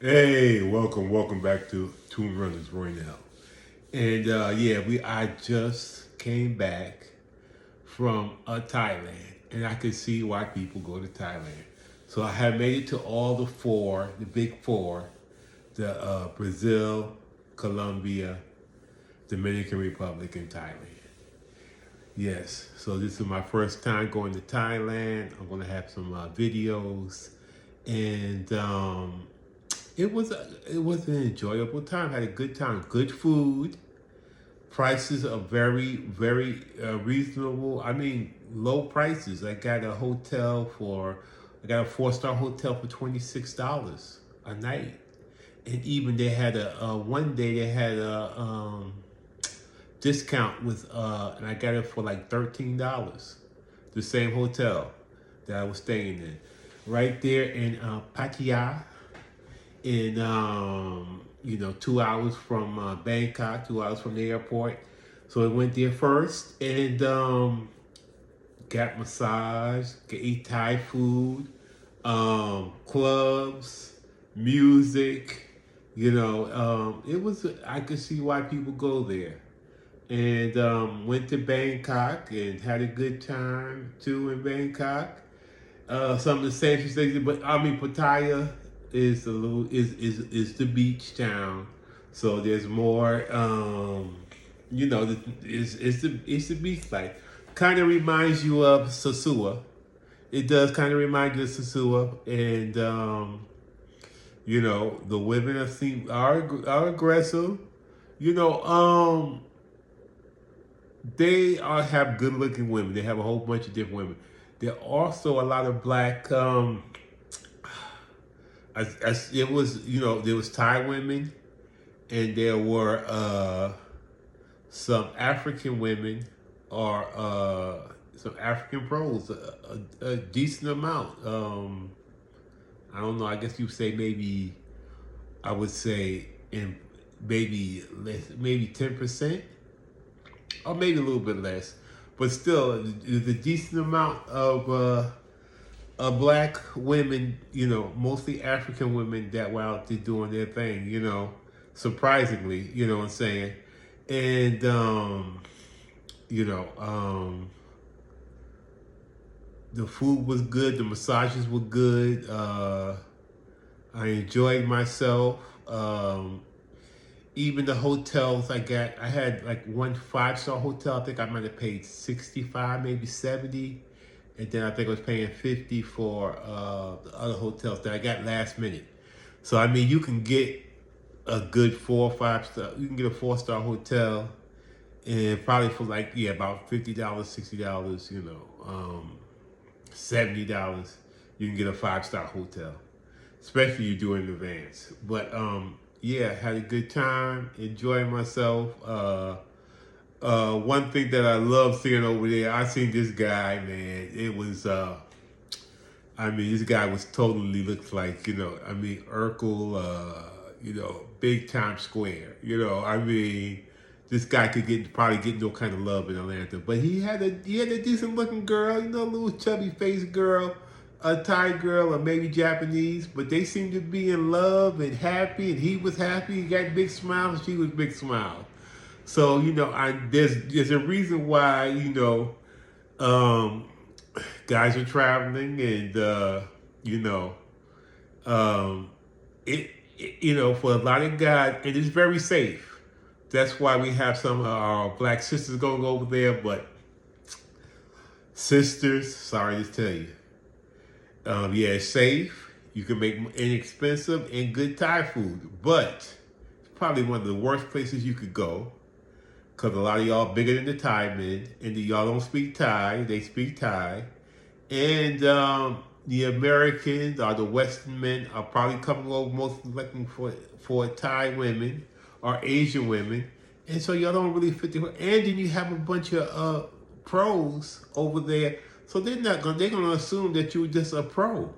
Hey, welcome back to Toon Runners Roy now. And I just came back from Thailand, and I could see why people go to Thailand. So I have made it to all the big four, the Brazil, Colombia, Dominican Republic, and Thailand. Yes, so this is my first time going to Thailand. I'm gonna have some videos, and it was an enjoyable time. Had a good time. Good food. Prices are very reasonable. I mean, low prices. I got a 4-star hotel for $26 a night, and even they had one day they had a discount with and I got it for like $13. The same hotel that I was staying in, right there in Pattaya, in 2 hours from Bangkok, 2 hours from the airport. So I went there first and got massage, could eat Thai food, clubs, music. It was. I could see why people go there. And went to Bangkok and had a good time too in Bangkok. Some of the same things, but I mean Pattaya is a little is the beach town, so there's more. It's the beach life. Kind of reminds you of Sosua. It does kind of remind you of Sosua, and the women are aggressive. You know, they have good looking women. They have a whole bunch of different women. There are also a lot of black. There was Thai women, and there were some African women, or some African pros, a decent amount. I don't know. I guess you say maybe. I would say in maybe less, maybe 10%, or maybe a little bit less, but still, there's a decent amount of black women, mostly African women that were out there doing their thing, surprisingly, you know what I'm saying? And, you know, the food was good, the massages were good, I enjoyed myself. Even the hotels I had like one 5-star hotel. I think I might have paid 65, maybe 70, and then I think I was paying 50 for the other hotels that I got last minute. So I mean, you can get a good 4 or 5 star. You can get a 4-star hotel, and probably for like about $50, $60. $70. You can get a 5-star hotel, especially you do it in advance. But had a good time, enjoying myself. One thing that I love seeing over there, I seen this guy, man. It was, this guy was totally looks like, Urkel, big Times Square. This guy could probably get no kind of love in Atlanta, but he had a decent looking girl, a little chubby faced girl, a Thai girl or maybe Japanese, but they seemed to be in love and happy, and he was happy. He got big smiles, she was big smiles. So there's a reason why um, guys are traveling, and um, for a lot of guys, and it's very safe. That's why we have some of our black sisters going over there. But sisters, sorry to tell you, it's safe. You can make inexpensive and good Thai food, but it's probably one of the worst places you could go, because a lot of y'all bigger than the Thai men, and y'all don't speak Thai. They speak Thai, and the Americans or the Western men are probably coming over mostly looking for Thai women or Asian women, and so y'all don't really fit the. And then you have a bunch of pros over there, so they're gonna assume that you're just a pro,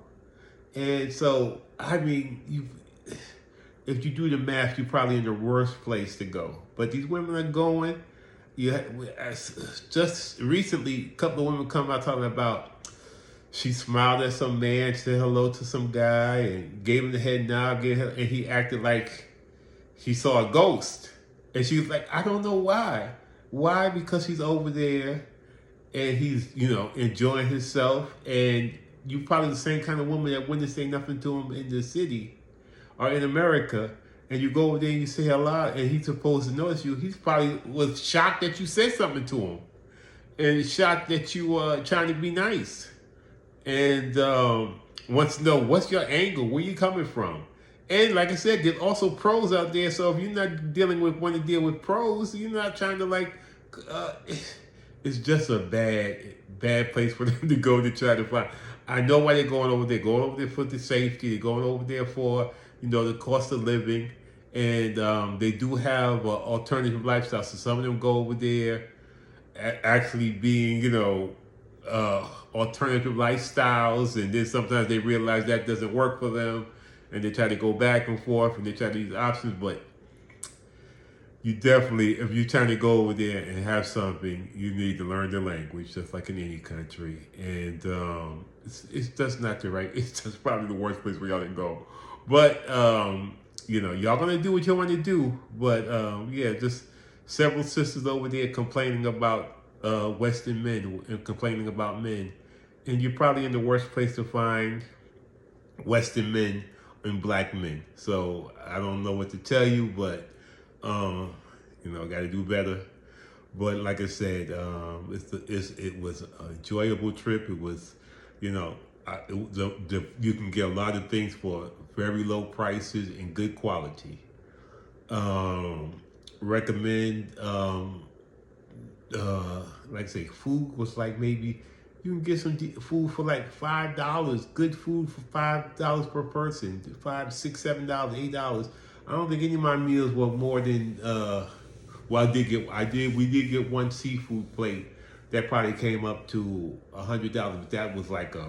and so I mean if you do the math, you're probably in the worst place to go. But these women are going. Just recently, a couple of women come out talking about She smiled at some man, said hello to some guy, and gave him the head nod. And he acted like he saw a ghost. And she was like, I don't know why. Why? Because he's over there and he's, enjoying himself. And you probably the same kind of woman that wouldn't say nothing to him in the city or in America. And you go over there and you say hello, and he's supposed to notice you. He's probably was shocked that you said something to him, and shocked that you were trying to be nice, and wants to know what's your angle, where you coming from. And like I said, there's also pros out there. So if you're not want to deal with pros, you're not trying to uh, it's just a bad place for them to go to try to find. I know why they're going over there. Going over there for the safety. They're going over there for the cost of living, and they do have alternative lifestyles. So some of them go over there actually being alternative lifestyles, and then sometimes they realize that doesn't work for them, and they try to go back and forth, and they try to use options. But you definitely, if you're trying to go over there and have something, you need to learn the language, just like in any country. And it's just not the right. It's just probably the worst place for y'all to go. But y'all gonna do what you want to do. But just several sisters over there complaining about Western men and complaining about men, and you're probably in the worst place to find Western men and black men. So I don't know what to tell you, but got to do better. But like I said, it was an enjoyable trip. It was, you can get a lot of things for very low prices and good quality. Recommend, like I say, food was like maybe you can get some food for like $5. Good food for $5 per person. $5, $6, $7, $8. I don't think any of my meals were more than. We did get one seafood plate that probably came up to $100. But that was like a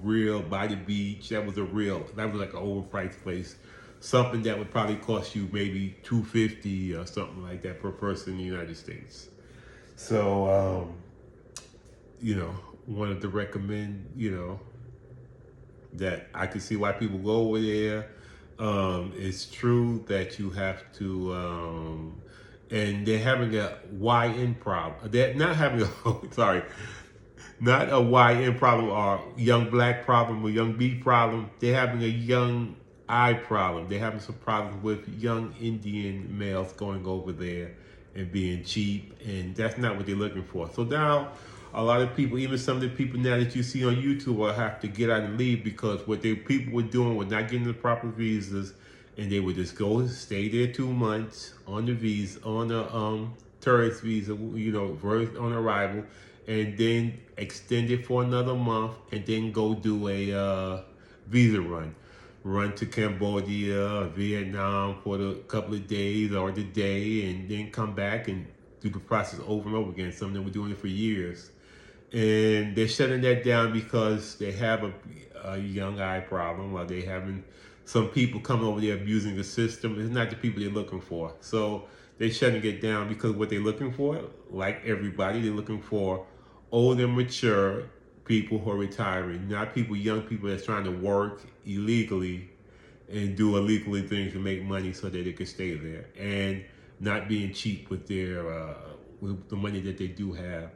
real by the beach. That was like an overpriced place. Something that would probably cost you maybe $250 or something like that per person in the United States. So wanted to recommend that I could see why people go over there. It's true that you have to, and they're having a YN problem. They're not having not a YN problem or young black problem or young B problem. They're having a young I problem. They're having some problems with young Indian males going over there and being cheap, and that's not what they're looking for. So now, a lot of people, even some of the people now that you see on YouTube, will have to get out and leave because what people were doing was not getting the proper visas, and they would just go stay there 2 months on the visa, on a tourist visa, on arrival, and then extend it for another month, and then go do a visa run to Cambodia, Vietnam for a couple of days or the day, and then come back and do the process over and over again. Some of them were doing it for years. And they're shutting that down because they have a young eye problem, or they having some people coming over there abusing the system. It's not the people they're looking for. So they're shutting it down because what they're looking for, like everybody, they're looking for older, mature people who are retiring, not young people that's trying to work illegally and do illegally things to make money so that they can stay there, and not being cheap with their with the money that they do have.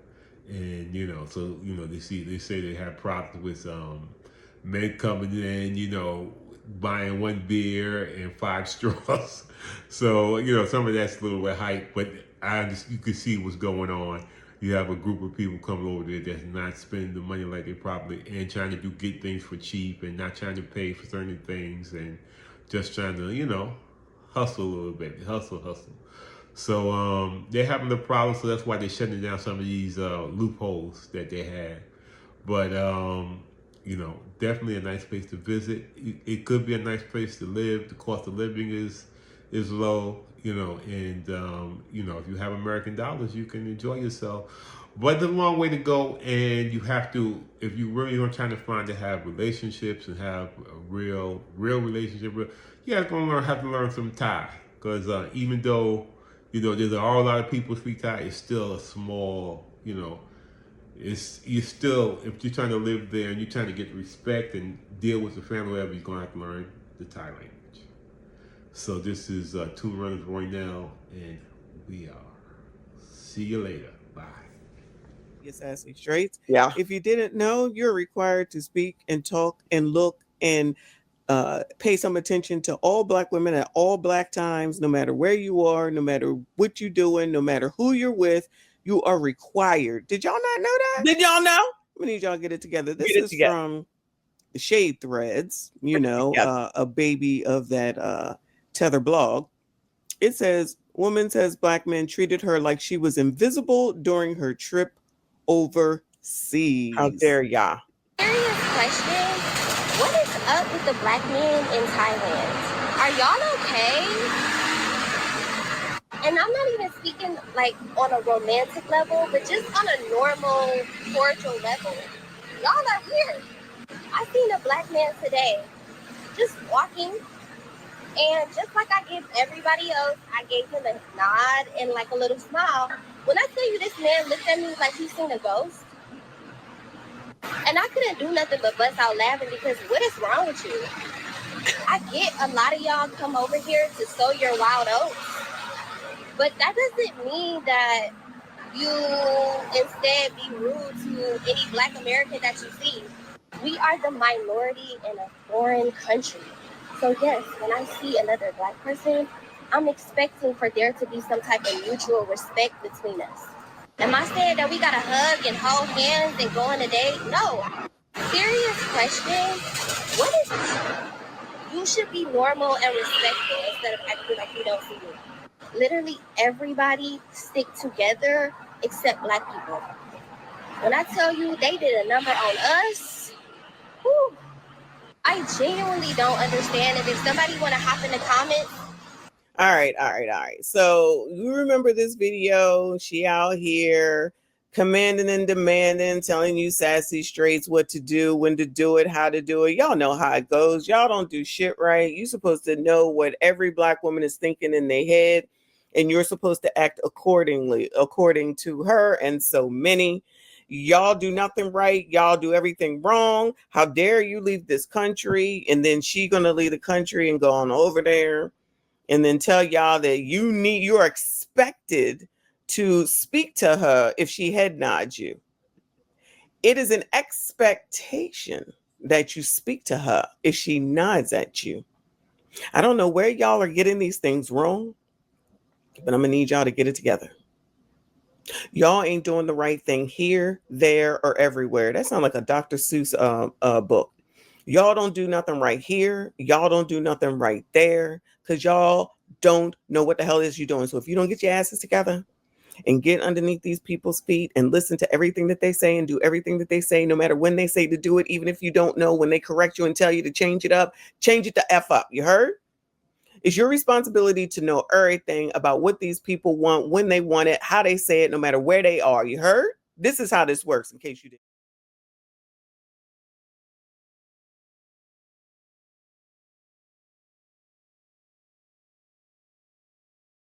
And they say they have problems with men coming in, buying one beer and 5 straws. So some of that's a little bit hype, but you can see what's going on. You have a group of people coming over there that's not spending the money like they probably, and trying to get things for cheap, and not trying to pay for certain things, and just trying to hustle a little bit, hustle. So they're having the problem, so that's why they're shutting down some of these loopholes that they had. But definitely a nice place to visit. It could be a nice place to live. The cost of living is low, and if you have American dollars, you can enjoy yourself. But it's a long way to go, and you have to, if you really are trying to have relationships and have a real relationship, you have to learn some Thai, because even though there's a lot of people speak Thai, it's still a small, It's you still if you're trying to live there and you're trying to get respect and deal with the family, whatever, you're gonna have to learn the Thai language. So this is Two Runners Roynell, and we are. See you later. Bye. Yes, Sassy Straits. Yeah. If you didn't know, you're required to speak and talk and look and pay some attention to all Black women at all Black times, no matter where you are, no matter what you're doing, no matter who you're with. You are required. Did y'all not know that? Did y'all know? We need y'all to get it together. This Get it is together. from the Shade Threads, you know, a baby of that Tether blog. It says, woman says Black men treated her like she was invisible during her trip overseas. How dare y'all? Serious question. What is up with the Black men in Thailand? Are y'all okay? And I'm not even speaking like on a romantic level, but just on a normal, cordial level. Y'all are weird. I seen a Black man today just walking, and just like I give everybody else, I gave him a nod and like a little smile. When I tell you this man looked at me like he seen a ghost, and I couldn't do nothing but bust out laughing because what is wrong with you? I get a lot of y'all come over here to sow your wild oats, but that doesn't mean that you instead be rude to any Black American that you see. We are the minority in a foreign country. So yes, when I see another Black person, I'm expecting for there to be some type of mutual respect between us. Am I saying that we gotta hug and hold hands and go on a date? No. Serious question. What is you should be normal and respectful instead of acting like you don't see me. Literally everybody stick together except Black people. When I tell you they did a number on us, whew, I genuinely don't understand. And if somebody want to hop in the comments. All right. So you remember this video? She out here commanding and demanding, telling you Sassy Straights what to do, when to do it, how to do it. Y'all know how it goes. Y'all don't do shit right. You're supposed to know what every Black woman is thinking in their head, and you're supposed to act accordingly, according to her and so many. Y'all do nothing right. Y'all do everything wrong. How dare you leave this country? And then she gonna leave the country and go on over there and then tell y'all that you're expected to speak to her if she head nods you. It is an expectation that you speak to her if she nods at you. I don't know where y'all are getting these things wrong, but I'm gonna need y'all to get it together. Y'all ain't doing the right thing here, there, or everywhere. That sounds like a Dr. Seuss book. Y'all don't do nothing right here. Y'all don't do nothing right there because y'all don't know what the hell it is you're doing. So if you don't get your asses together and get underneath these people's feet and listen to everything that they say and do everything that they say, no matter when they say to do it, even if you don't know, when they correct you and tell you to change it up, change it the F up. You heard? It's your responsibility to know everything about what these people want, when they want it, how they say it, no matter where they are. You heard? This is how this works, in case you didn't.